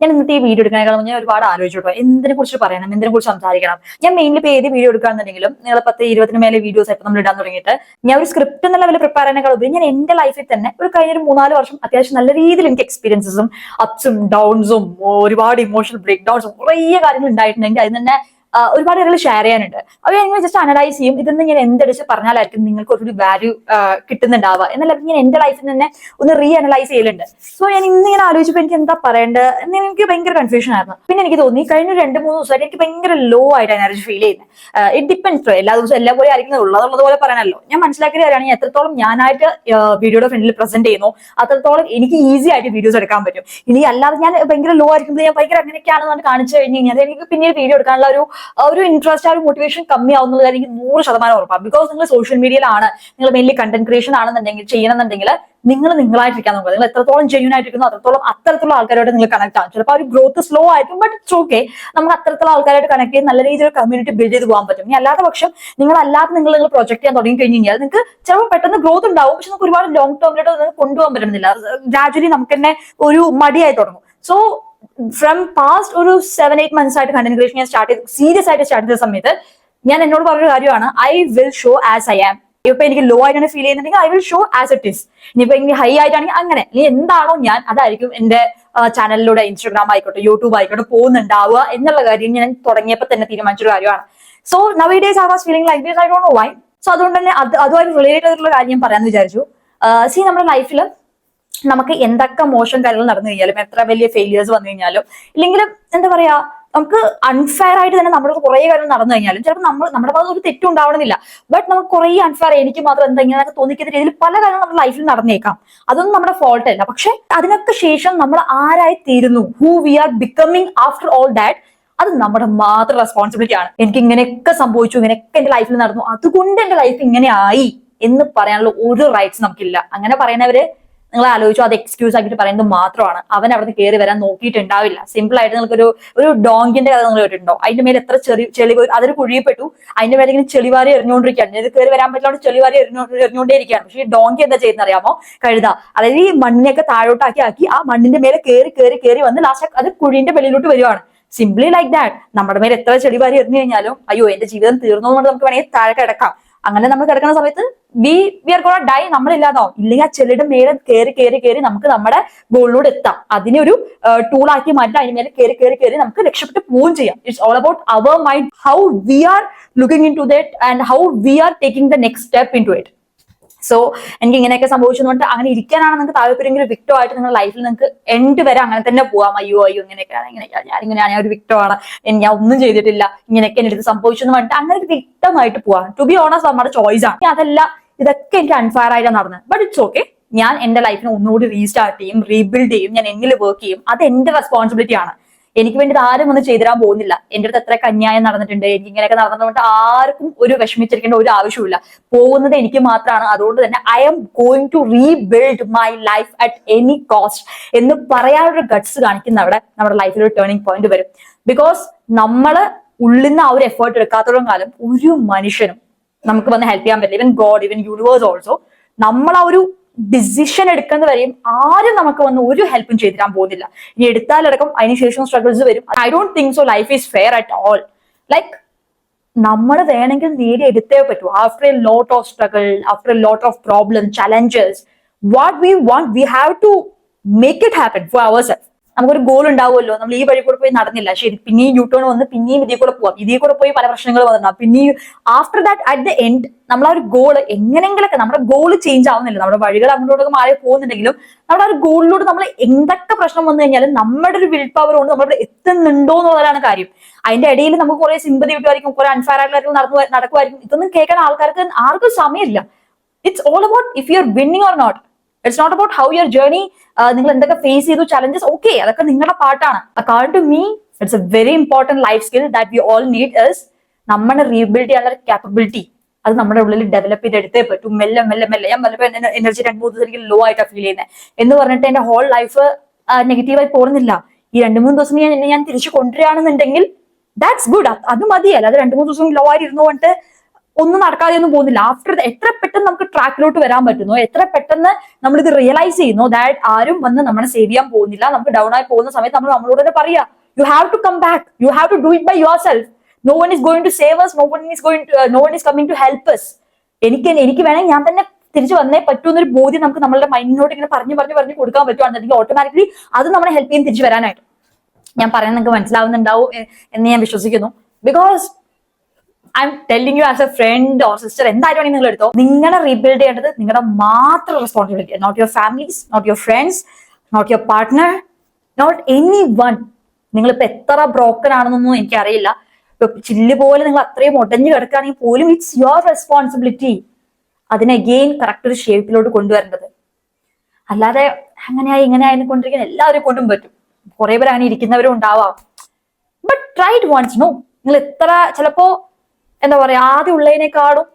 ഞാൻ ഇന്നത്തെ ഈ വീഡിയോ എടുക്കാനേക്കാളും ഞാൻ ഒരുപാട് ആലോചിച്ചു എന്തിനെ കുറിച്ച് പറയണം, എന്തിനെ കുറിച്ച് സംസാരിക്കണം. ഞാൻ മെയിൻലി ഇപ്പോൾ ഏത് വീഡിയോ എടുക്കുകയാണെന്നുണ്ടെങ്കിലും നിങ്ങൾ 10-20 മേലെ വീഡിയോസ് ആയിട്ട് നമ്മൾ ഇടാൻ തുടങ്ങിയിട്ട് ഞാൻ ഒരു സ്ക്രിപ്റ്റ് എന്നുള്ള ലെവലിൽ പ്രിപ്പയർ ചെയ്യുന്നതിനേക്കാൾ ഉപരി ഞാൻ എന്റെ ലൈഫിൽ തന്നെ ഒരു കഴിഞ്ഞൊരു 3-4 വർഷം അത്യാവശ്യം നല്ല രീതിയിൽ എനിക്ക് എക്സ്പീരിയൻസസും അപ്സും ഡൗൺസും ഒരുപാട് ഇമോഷണൽ ബ്രേക്ക് ഡൗൺസും കുറേ കാര്യങ്ങൾ ഉണ്ടായിട്ടുണ്ടെങ്കിൽ അതിന് തന്നെ ഒരുപാട് കാര്യങ്ങൾ ഷെയർ ചെയ്യാനുണ്ട്. അത് നിങ്ങൾ ജസ്റ്റ് അനലൈസ് ചെയ്യും. ഇതൊന്നും ഞാൻ എന്തടിച്ച് പറഞ്ഞാലായിരിക്കും നിങ്ങൾക്ക് ഒരു വാല്യൂ കിട്ടുന്നുണ്ടാവുക എന്നല്ല ഞാൻ എന്റെ ലൈഫിൽ തന്നെ ഒന്ന് റീ അനലൈസ് ചെയ്യലുണ്ട്. സോ ഞാൻ ഇന്നിങ്ങനെ ആലോചിച്ചപ്പോൾ എനിക്ക് എന്താ പറയേണ്ടത് എന്ന് എനിക്ക് ഭയങ്കര കൺഫ്യൂഷൻ ആയിരുന്നു. പിന്നെ എനിക്ക് തോന്നി കഴിഞ്ഞ 2-3 ദിവസമായിട്ട് എനിക്ക് ഭയങ്കര ലോ ആയിട്ട് എനർജി ഫീൽ ചെയ്യുന്നത്. It depends. എല്ലാ ദിവസവും എല്ലാ പോലെ ആയിരിക്കും ഉള്ളതുപോലെ പറയാനല്ലോ. ഞാൻ മനസ്സിലാക്കിയ കാര്യമാണ് എത്രത്തോളം ഞാനായിട്ട് വീഡിയോയുടെ ഫ്രണ്ടിൽ പ്രസന്റ് ചെയ്യുന്നു അത്രത്തോളം എനിക്ക് ഈസി ആയിട്ട് വീഡിയോസ് എടുക്കാൻ പറ്റും. ഇനി അല്ലാതെ ഞാൻ ഭയങ്കര ലോ ആയിരിക്കുമ്പോൾ ഞാൻ ഭയങ്കര അങ്ങനെയൊക്കെയാണെന്ന് കാണിച്ചു കഴിഞ്ഞ് കഴിഞ്ഞാൽ എനിക്ക് പിന്നീട് വീഡിയോ എടുക്കാനുള്ള ഒരു ഇൻട്രസ്റ്റ്, ഒരു മോട്ടിവേഷൻ കമ്മിയാവുന്നത് എനിക്ക് 100% ഉറപ്പാണ്. ബിക്കോസ് നിങ്ങൾ സോഷ്യൽ മീഡിയയിലാണ്, നിങ്ങൾ മെയിൻലി കണ്ടന്റ് ക്രിയേഷൻ ആണെന്നുണ്ടെങ്കിൽ ചെയ്യണമെന്നുണ്ടെങ്കിൽ നിങ്ങൾ നിങ്ങളായിട്ടിരിക്കാൻ നോക്കുക. നിങ്ങൾ എത്രത്തോളം ജെന്യൂൻ ആയിട്ടിരിക്കുന്നു അത്രത്തോളം അത്തരത്തിലുള്ള ആൾക്കാരോട് നിങ്ങൾ കണക്ട് ആവും. ചിലപ്പോൾ ഒരു ഗ്രോത്ത് സ്ലോ ആയിരിക്കും, ബട്ട് ഇറ്റ്സ് ഓക്കെ. നമുക്ക് അത്തരത്തിലുള്ള ആൾക്കാരായിട്ട് കണക്ട് ചെയ്ത് നല്ല രീതിയിൽ കമ്മ്യൂണിറ്റി ബിൽഡ് ചെയ്ത് പോകാൻ പറ്റും. ഇനി അല്ലാത്ത പക്ഷം നിങ്ങൾ പ്രൊജക്ട് ചെയ്യാൻ തുടങ്ങി കഴിഞ്ഞ് കഴിഞ്ഞാൽ നിങ്ങൾക്ക് ചിലപ്പോൾ പെട്ടെന്ന് ഗ്രോത്ത് ഉണ്ടാവും, പക്ഷെ നമുക്ക് ഒരുപാട് ലോങ് ടേമിലോട്ട് നിങ്ങൾക്ക് കൊണ്ടുപോകാൻ പറ്റുന്നില്ല. ഗ്രാജുവലി നമുക്ക് തന്നെ ഒരു മടിയായി തുടങ്ങും. സോ ഫ്രം പാസ്റ്റ് ഒരു 7-8 മന്ത്സ് ആയിട്ട് കണ്ടന്റ് ക്രിയേഷൻ ഞാൻ സീരിയസ് ആയിട്ട് സ്റ്റാർട്ട് ചെയ്ത സമയത്ത് ഞാൻ എന്നോട് പറഞ്ഞൊരു കാര്യമാണ്, I will show as I am. ഇപ്പൊ എനിക്ക് ലോ ആയിട്ടാണ് ഫീൽ ചെയ്യുന്നുണ്ടെങ്കിൽ I will show as it is. ഇനിയിപ്പോ എനിക്ക് ഹൈ ആയിട്ടാണെങ്കിൽ അങ്ങനെ, ഇനി എന്താണോ ഞാൻ അതായിരിക്കും എന്റെ ചാനലിലൂടെ, ഇൻസ്റ്റാഗ്രാം ആയിക്കോട്ടെ യൂട്യൂബ് ആയിക്കോട്ടെ പോകുന്നുണ്ടാവുക എന്നുള്ള കാര്യം ഞാൻ തുടങ്ങിയപ്പോൾ തന്നെ തീരുമാനിച്ചൊരു കാര്യമാണ്. So nowadays I was feeling like this, I don't know why. So അതുകൊണ്ട് തന്നെ അതുമായി റിലേറ്റഡ് ആയിട്ടുള്ള കാര്യം ഞാൻ പറയാമെന്ന് വിചാരിച്ചു. നമ്മുടെ ലൈഫിൽ നമുക്ക് എന്തൊക്കെ മോശം കാര്യങ്ങൾ നടന്നു കഴിഞ്ഞാലും, എത്ര വലിയ ഫെയിലിയേഴ്സ് വന്നു കഴിഞ്ഞാലും, ഇല്ലെങ്കിലും എന്താ പറയാ, നമുക്ക് അൺഫെയർ ആയിട്ട് തന്നെ നമ്മുടെ കുറെ കാര്യങ്ങൾ നടന്നു കഴിഞ്ഞാലും ചിലപ്പോൾ നമ്മുടെ ഭാഗത്ത് ഒരു തെറ്റും ഉണ്ടാവണമെന്നില്ല. ബട്ട് നമുക്ക് കുറെ അൺഫെയർ, എനിക്ക് മാത്രം എന്താ ഇങ്ങനെ തോന്നിക്കുന്ന രീതിയിൽ പല കാര്യങ്ങളും നമ്മുടെ ലൈഫിൽ നടന്നേക്കാം. അതൊന്നും നമ്മുടെ ഫോൾട്ട് അല്ല. പക്ഷെ അതിനൊക്കെ ശേഷം നമ്മൾ ആരായി തീരുന്നു, who V are becoming after all that, അത് നമ്മുടെ മാത്രം റെസ്പോൺസിബിലിറ്റി ആണ്. എനിക്ക് ഇങ്ങനെയൊക്കെ സംഭവിച്ചു, ഇങ്ങനെയൊക്കെ എന്റെ ലൈഫിൽ നടന്നു, അതുകൊണ്ട് എന്റെ ലൈഫ് ഇങ്ങനെ ആയി എന്ന് പറയാനുള്ള ഒരു റൈറ്റ്സ് നമുക്കില്ല. അങ്ങനെ പറയുന്നവര് നിങ്ങൾ ആലോചിച്ചു, അത് എക്സ്ക്യൂസ് ആക്കിയിട്ട് പറയുന്നത് മാത്രമാണ്. അവൻ അവിടെ നിന്ന് കയറി വരാൻ നോക്കിയിട്ടുണ്ടാവില്ല. സിമ്പിൾ ആയിട്ട് നിങ്ങൾക്കൊരു ഡോങ്കിന്റെ കഥ നിങ്ങൾ കേട്ടിട്ടുണ്ടോ? അതിന്റെ മേലെ എത്ര ചെളി, അതൊരു കുഴിയപ്പെട്ടു, അതിന്റെ മേലെ ഇങ്ങനെ ചെളിവാരി എറിഞ്ഞുകൊണ്ടിരിക്കുകയാണ്. ഇത് കയറി വരാൻ പറ്റില്ല, ചെളിവാരി എറിഞ്ഞുകൊണ്ടേയിരിക്കുകയാണ്. പക്ഷേ ഈ ഡോങ്കി എന്താ ചെയ്യുന്ന അറിയാമോ? കഴുത. അതായത് ഈ മണ്ണിനെയൊക്കെ താഴോട്ടാക്കി ആ മണ്ണിന്റെ മേലെ കയറി വന്ന് ലാസ്റ്റ് അത് കുഴിന്റെ വെളിയിലോട്ട് വരുവാണ്. Simply like that. നമ്മുടെ മേലെ എത്ര ചെളിവാരി എറിഞ്ഞു കഴിഞ്ഞാലും അയ്യോ എന്റെ ജീവിതം തീർന്നുകൊണ്ട് നമുക്ക് വേണമെങ്കിൽ താഴെ കിടക്കാം. അങ്ങനെ നമ്മൾ കിടക്കുന്ന സമയത്ത് വി ആർ ഗോണ ഡൈ, നമ്മളില്ലാതാവും. ഇല്ലെങ്കിൽ ആ ചെളിയുടെ മേലെ കയറി നമുക്ക് നമ്മുടെ ഗോളിലൂടെ എത്താം. അതിനെ ഒരു ടൂൾ ആക്കി മാറ്റാം. അതിന് മേലെ കയറി നമുക്ക് രക്ഷപ്പെട്ട് പോവുകയും ചെയ്യാം. It's all about our mind, how we are looking into that and how we are taking the next step into it. So എനിക്ക് ഇങ്ങനെയൊക്കെ സംഭവിച്ചതുകൊണ്ട് അങ്ങനെ ഇരിക്കാനാണ് നിങ്ങൾക്ക് താല്പര്യമെങ്കിൽ വിക്ടോ ആയിട്ട് നിങ്ങളുടെ ലൈഫിൽ നിങ്ങൾക്ക് എൻഡ് വരെ അങ്ങനെ തന്നെ പോവാം. അയ്യോ ഇങ്ങനെയൊക്കെയാണ്, ഞാനിങ്ങനെയാണ്, ഞാൻ ഒരു വിക്ടമാണ്, ഞാൻ ഒന്നും ചെയ്തിട്ടില്ല, ഇങ്ങനെയൊക്കെ എന്റെ അടുത്ത് സംഭവിച്ചു എന്ന് പറഞ്ഞിട്ട് അങ്ങനെ ഒരു വിക്ടമായിട്ട് പോവാം. ടു ബി ഓണസ്റ്റ് നമ്മുടെ ചോയ്സ് ആണ്. അതല്ല, ഇതൊക്കെ എനിക്ക് അൺഫെയർ ആയിട്ടാണ് നടന്നത്, ബട്ട് ഇറ്റ്സ് ഓക്കെ. ഞാൻ എന്റെ ലൈഫിനെ ഒന്നുകൂടി റീസ്റ്റാർട്ട് ചെയ്യും, റീബിൽഡ് ചെയ്യും, ഞാൻ എന്നിൽ വർക്ക് ചെയ്യും. അത് എന്റെ റെസ്പോൺസിബിലിറ്റി ആണ്. എനിക്ക് വേണ്ടി ആരും ഒന്നും ചെയ്തിടാൻ പോകുന്നില്ല. എന്റെ അടുത്ത് എത്ര കന്യായം നടന്നിട്ടുണ്ട്, എനിക്ക് ഇങ്ങനെയൊക്കെ നടന്നതുകൊണ്ട് ആർക്കും ഒരു വിഷമിച്ചിരിക്കേണ്ട ഒരു ആവശ്യമില്ല. പോകുന്നത് എനിക്ക് മാത്രമാണ്. അതുകൊണ്ട് തന്നെ I'm going to rebuild my life at any cost എന്ന് പറയാനൊരു ഗട്ട്സ് കാണിക്കുന്ന അവിടെ നമ്മുടെ ലൈഫിൽ ഒരു ടേണിംഗ് പോയിന്റ് വരും. ബിക്കോസ് നമ്മള് ഉള്ളിൽ നിന്ന് ആ ഒരു എഫേർട്ട് എടുക്കാത്തോളം കാലം ഒരു മനുഷ്യനും നമുക്ക് വന്ന് ഹെൽപ്പ് ചെയ്യാൻ പറ്റില്ല. Even God, even universe also. നമ്മൾ ആ ഒരു ഡിസിഷൻ എടുക്കുന്നവരെയും ആരും നമുക്ക് വന്ന് ഒരു ഹെൽപ്പും ചെയ്തിരാൻ പോകുന്നില്ല. ഇനി എടുത്താലടക്കം അതിനുശേഷം സ്ട്രഗിൾസ് വരും. I don't think so life is fair at all. Like നമ്മൾ വേണമെങ്കിൽ നേടിയെടുത്തേ പറ്റൂ. After a lot of struggle, after a lot of problem, challenges, what we want we have to make it happen for our self. നമുക്കൊരു goal ഉണ്ടാവുമല്ലോ. നമ്മൾ ഈ വഴി കൂടെ പോയി നടന്നില്ല, ശരി, പിന്നെയും യൂട്ടേൺ വന്ന് പിന്നെയും ഇതിൽ കൂടെ പോവാം, ഇതിൽ കൂടെ പോയി പല പ്രശ്നങ്ങൾ വന്നിട്ടുണ്ടാവും. പിന്നെയും after that at the end നമ്മൾ ആ ഒരു ഗോള് എങ്ങനെങ്കിലൊക്കെ, നമ്മുടെ ഗോള് ചേഞ്ച് ആവുന്നില്ല, നമ്മുടെ വഴികൾ അങ്ങോട്ടൊക്കെ മാറി പോകുന്നുണ്ടെങ്കിലും നമ്മുടെ ആ ഒരു ഗോളിലൂടെ നമ്മൾ എന്തൊക്കെ പ്രശ്നം വന്നു കഴിഞ്ഞാലും നമ്മുടെ ഒരു വിൽ പവർ കൊണ്ട് നമ്മളിവിടെ എത്തുന്നുണ്ടോ എന്നുള്ളതാണ് കാര്യം. അതിന്റെ ഇടയിൽ നമുക്ക് കുറെ സിമ്പതി കിട്ടുമായിരിക്കും, കുറെ അൺഫെയർ ആയിട്ടുള്ള നടക്കുമായിരിക്കും. ഇതൊന്നും കേൾക്കാൻ ആർക്കും സമയമില്ല. It's all about if you are winning or not. It's not about how your journey. നിങ്ങൾ എന്തൊക്കെ ഫേസ് ചെയ്തു, ചലഞ്ചസ്, ഓക്കെ, അതൊക്കെ നിങ്ങളുടെ പാർട്ടാണ്. According to me it's a very important life skill that we all need is നമ്മുടെ rebuild ചെയ്യാനുള്ള capability. അത് നമ്മുടെ ഉള്ളിൽ ഡെവലപ്പ് ചെയ്തെടുത്തേ പറ്റും. മെല്ലെ ഞാൻ പലപ്പോൾ എനർജി 2-3 ദിവസം എനിക്ക് ലോ ആയിട്ടാണ് ഫീൽ ചെയ്യുന്നത് എന്ന് പറഞ്ഞിട്ട് എന്റെ ഹോൾ ലൈഫ് നെഗറ്റീവായി പോകുന്നില്ല. ഈ 2-3 ദിവസം ഞാൻ തിരിച്ചു കൊണ്ടുവരികയാണെന്നുണ്ടെങ്കിൽ ദാറ്റ്സ് ഗുഡ്. അത് മതിയല്ല. അത് 2-3 ദിവസം ലോ ആയിട്ട് ഇരുന്നു കൊണ്ട് ഒന്നും നടക്കാതെയൊന്നും പോകുന്നില്ല. ആഫ്റ്റർ എത്ര പെട്ടെന്ന് നമുക്ക് ട്രാക്കിലോട്ട് വരാൻ പറ്റുന്നു, എത്ര പെട്ടെന്ന് നമ്മൾ ഇത് റിയലൈസ് ചെയ്യുന്നു ദാറ്റ് ആരും വന്ന് നമ്മളെ സേവ് ചെയ്യാൻ പോകുന്നില്ല. നമുക്ക് ഡൗൺ ആയി പോകുന്ന സമയത്ത് നമ്മൾ നമ്മളോട് തന്നെ പറയാ, you have to come back, you have to do it by yourself. No one is going to save us, no one is coming to help us. എനിക്ക് വേണമെങ്കിൽ ഞാൻ തന്നെ തിരിച്ചു വന്നേ പറ്റൂ എന്നൊരു ബോധ്യം നമുക്ക് നമ്മളുടെ മൈൻഡിനോട്ട് ഇങ്ങനെ പറഞ്ഞു കൊടുക്കാൻ പറ്റുവാണെന്നുണ്ടെങ്കിൽ ഓട്ടോമാറ്റിക്കലി അത് നമ്മളെ ഹെൽപ്പ് ചെയ്യും തിരിച്ചു വരാനായിട്ട്. ഞാൻ പറയുന്നത് നിങ്ങൾക്ക് മനസ്സിലാവുന്നുണ്ടാവും എന്ന് ഞാൻ വിശ്വസിക്കുന്നു. Because I'm telling you as a friend or sister, എന്തായാലും വേണമെങ്കിൽ നിങ്ങൾ എടുത്തോ. നിങ്ങളെ റീബിൽഡ് ചെയ്യേണ്ടത് നിങ്ങളുടെ മാത്രം responsibility, not your families, not your friends, not your partner, not anyone. നിങ്ങളിപ്പോ എത്ര ബ്രോക്കൺ ആണെന്നൊന്നും എനിക്കറിയില്ല. ഇപ്പൊ ചില്ല് പോലെ നിങ്ങൾ അത്രയും ഒടഞ്ഞു കിടക്കുകയാണെങ്കിൽ പോലും ഇറ്റ്സ് യുവർ റെസ്പോൺസിബിലിറ്റി അതിനെ അഗെയിൻ കറക്റ്റ് ഒരു ഷേപ്പിലോട്ട് കൊണ്ടുവരേണ്ടത്. അല്ലാതെ അങ്ങനെയായി ഇങ്ങനെയായി കൊണ്ടിരിക്കാൻ എല്ലാവരും കൊണ്ടും പറ്റും. കുറെ പേര് അങ്ങനെ ഇരിക്കുന്നവരും ഉണ്ടാവാം. But try it once. No, നിങ്ങൾ എത്ര ചിലപ്പോ എന്താ പറയാ ആദ്യം ഉള്ളതിനേക്കാളും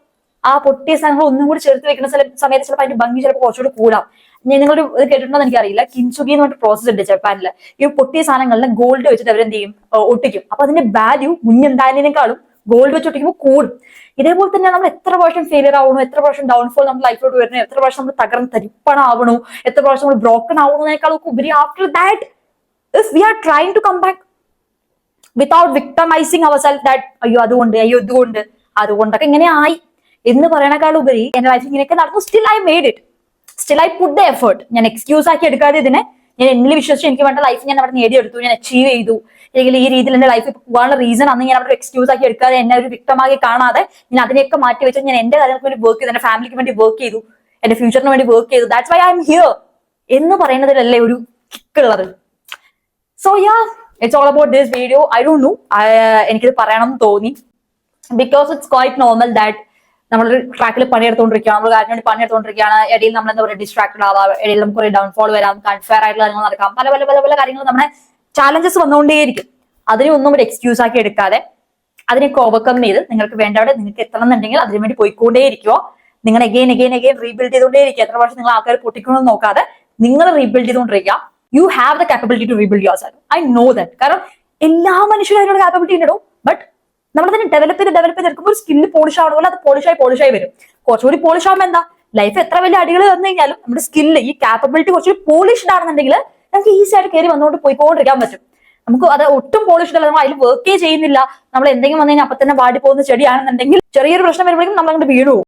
ആ പൊട്ടിയ സാധനങ്ങൾ ഒന്നും കൂടി ചേർത്ത് വെക്കുന്ന സമയത്ത് ചിലപ്പോൾ അതിന്റെ ഭംഗി ചിലപ്പോൾ കുറച്ചുകൂടി കൂടാം. നിങ്ങളൊരു ഇത് കേട്ടിട്ടുണ്ടോ എനിക്കറിയില്ല, കിൻസുഗി എന്ന് പറഞ്ഞ പ്രോസസ് ഉണ്ട് ജപ്പാനിൽ. ഈ പൊട്ടിയ സാധനങ്ങളിലെ ഗോൾഡ് വെച്ചിട്ട് അവരെന്ത് ചെയ്യും, ഒട്ടിക്കും. അപ്പൊ അതിന്റെ വാല്യൂ മുന്നുണ്ടായതിനേക്കാളും ഗോൾഡ് വെച്ച് ഒട്ടിക്കുമ്പോൾ കൂടും. ഇതേപോലെ തന്നെ നമ്മൾ എത്ര പ്രാവശ്യം ഫെയിലിയർ ആവണു, എത്ര പ്രാവശ്യം ഡൗൺഫോൾ നമ്മുടെ ലൈഫിലോട്ട് വരുന്നു, എത്ര പ്രാവശ്യം നമ്മൾ തകർന്ന് തരിപ്പണാവണു, എത്ര പ്രാവശ്യം നമ്മൾ ബ്രോക്കൺ ആവണേക്കാളൊക്കെ ഉപരി after that if we are trying to come back without victimising our self that അയ്യോ അതുകൊണ്ടൊക്കെ ഇങ്ങനെ ആയി എന്ന് പറയണേക്കാൾ ഉപരി എന്റെ ലൈഫ് ഇങ്ങനെയൊക്കെ നടന്നു, still I made it, still I put the effort. ഞാൻ എക്സ്ക്യൂസ് ആക്കി എടുക്കാതെ ഇതിനെ ഞാൻ എന്നിൽ വിശ്വസിച്ച് എനിക്ക് വേണ്ട ലൈഫ് ഞാൻ അവിടെ നേടിയെടുത്തു, ഞാൻ അച്ചീവ് ചെയ്തു, അല്ലെങ്കിൽ ഈ രീതിയിൽ എന്റെ ലൈഫ് പോകാനുള്ള റീസൺ അന്ന് ഞാൻ അവിടെ എക്സ്ക്യൂസ് ആക്കി എടുക്കാതെ എന്നെ ഒരു വിക്ടമാക്കി കാണാതെ ഞാൻ അതിനെയൊക്കെ മാറ്റി വെച്ച് ഞാൻ എന്റെ കാര്യങ്ങൾക്ക് വേണ്ടി വർക്ക് ചെയ്തു, എന്റെ ഫാമിലിക്ക് വേണ്ടി വർക്ക് ചെയ്തു, എന്റെ ഫ്യൂച്ചറിന് വേണ്ടി വർക്ക് ചെയ്തു. That's why I am here എന്ന് പറയുന്നതിലല്ലേ ഒരു കിക്ക് ഉള്ളത്. So yeah, it's all about this video. I don't no, എനിക്കിത് പറയണം എന്ന് തോന്നി. Because it's quite normal that നമ്മളൊരു ട്രാക്കിൽ പണിയെടുത്തോണ്ടിരിക്കുകയാണ്, നമ്മൾ കാര്യത്തിന് വേണ്ടി പണിയെടുത്തോണ്ടിരിക്കുകയാണ്, ഇടയിൽ നമ്മൾ എന്താ പറയുക ഡിസ്ട്രാക്ടഡ് ആവാം, ഇടയിൽ നമുക്ക് കുറെ ഡൗൺഫോൾ വരാം, അൺഫെയർ ആയിട്ടുള്ള കാര്യങ്ങൾ നടക്കാം, പല പല പല പല കാര്യങ്ങൾ നമ്മുടെ ചാലഞ്ചസ് വന്നുകൊണ്ടേയിരിക്കും. അതിനൊന്നും ഒരു എക്സ്ക്യൂസ് ആക്കി എടുക്കാതെ അതിനൊക്കെ ഓവർകം ചെയ്ത് നിങ്ങൾക്ക് വേണ്ടവിടെ നിങ്ങൾക്ക് എത്തണം എന്നുണ്ടെങ്കിൽ അതിനുവേണ്ടി പോയിക്കൊണ്ടേയിരിക്കുമോ. നിങ്ങൾ എഗെയിൻ റീബിൽഡ് ചെയ്തുകൊണ്ടേയിരിക്കുക. എത്ര പ്രാവശ്യം നിങ്ങൾ ആൾക്കാർ പൊട്ടിക്കണമെന്ന് നോക്കാതെ നിങ്ങൾ റീബിൽഡ് ചെയ്തുകൊണ്ടിരിക്കുക. You have the capability to rebuild yourself. I know that. കാരണം എല്ലാ മനുഷ്യരും അതിനുള്ള കാപ്പബിലിറ്റി ഉണ്ടോ. ബട്ട് നമ്മൾ തന്നെ ഡെവലപ്പ് ചെയ്ത് എടുക്കുമ്പോൾ ഒരു സ്കില്ല് പോളിഷ് ആവുന്ന പോലെ അത് പോളിഷായി വരും. കുറച്ചുകൂടി പോളിഷ് ആവുമ്പോൾ എന്താ, ലൈഫ് എത്ര വലിയ അടികൾ വന്നു കഴിഞ്ഞാലും നമ്മുടെ സ്കില്ല് ഈ കാപ്പബിലിറ്റി കുറച്ചുകൂടി പോളിഷ്ഡ് ആണെന്നുണ്ടെങ്കിൽ നമുക്ക് ഈസി ആയിട്ട് കയറി വന്നുകൊണ്ട് പോയിക്കൊണ്ടിരിക്കാൻ പറ്റും. നമുക്ക് അത് ഒട്ടും പോളിഷ്ഡ് അല്ല, നമ്മൾ അതിൽ വർക്കേ ചെയ്യുന്നില്ല, നമ്മൾ എന്തെങ്കിലും വന്നു കഴിഞ്ഞാൽ അപ്പൊ തന്നെ വാടി പോകുന്ന ചെടിയാണെന്നുണ്ടെങ്കിൽ ചെറിയൊരു പ്രശ്നം വരുമ്പോഴേക്കും നമ്മൾ അങ്ങോട്ട് വീണു പോകും.